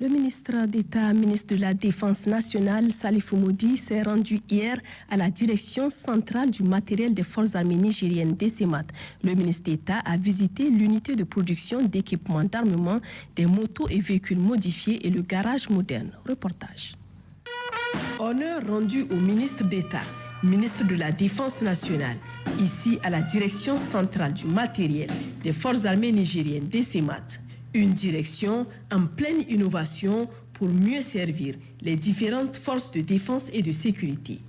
Le ministre d'État, ministre de la Défense nationale, Salifou Moudi, s'est rendu hier à la direction centrale du matériel des forces armées nigériennes DCMAT. Le ministre d'État a visité l'unité de production d'équipements d'armement, des motos et véhicules modifiés et le garage moderne. Reportage. Honneur rendu au ministre d'État, ministre de la Défense nationale, ici à la direction centrale du matériel des forces armées nigériennes DCMAT. Une direction en pleine innovation pour mieux servir les différentes forces de défense et de sécurité.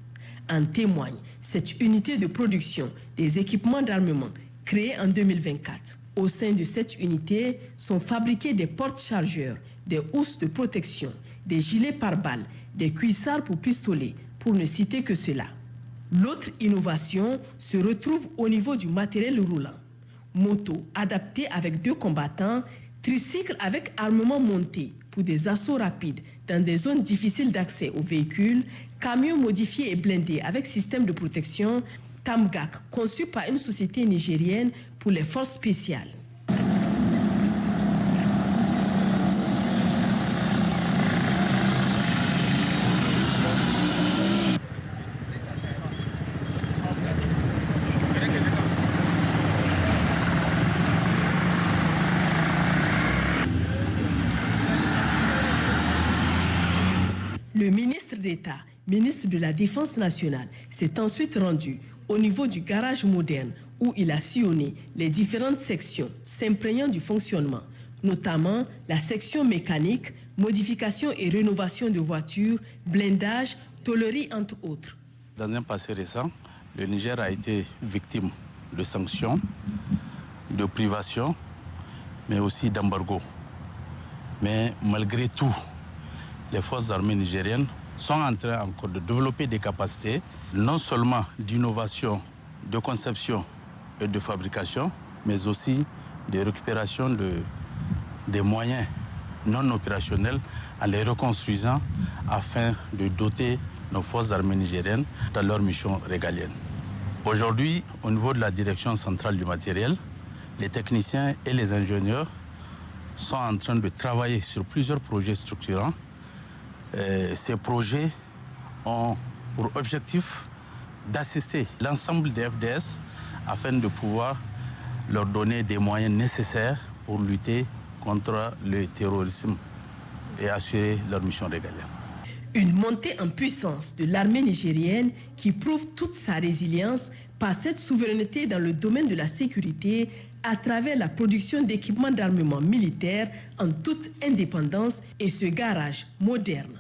En témoigne cette unité de production des équipements d'armement créée en 2024. Au sein de cette unité sont fabriqués des porte-chargeurs, des housses de protection, des gilets pare-balles, des cuissards pour pistolets, pour ne citer que cela. L'autre innovation se retrouve au niveau du matériel roulant. Moto adaptée avec 2 combattants, tricycle avec armement monté pour des assauts rapides dans des zones difficiles d'accès aux véhicules, camions modifiés et blindés avec système de protection, Tamgak conçu par une société nigérienne pour les forces spéciales. Le ministre d'État, ministre de la Défense nationale, s'est ensuite rendu au niveau du garage moderne où il a sillonné les différentes sections s'imprégnant du fonctionnement, notamment la section mécanique, modification et rénovation de voitures, blindage, tôlerie entre autres. Dans un passé récent, le Niger a été victime de sanctions, de privations, mais aussi d'embargo. Mais malgré tout, les forces armées nigériennes sont en train encore de développer des capacités, non seulement d'innovation, de conception et de fabrication, mais aussi de récupération des moyens non opérationnels en les reconstruisant afin de doter nos forces armées nigériennes dans leur mission régalienne. Aujourd'hui, au niveau de la direction centrale du matériel, les techniciens et les ingénieurs sont en train de travailler sur plusieurs projets structurants. Ces projets ont pour objectif d'assister l'ensemble des FDS afin de pouvoir leur donner des moyens nécessaires pour lutter contre le terrorisme et assurer leur mission régalienne. Une montée en puissance de l'armée nigérienne qui prouve toute sa résilience par cette souveraineté dans le domaine de la sécurité à travers la production d'équipements d'armement militaire en toute indépendance et ce garage moderne.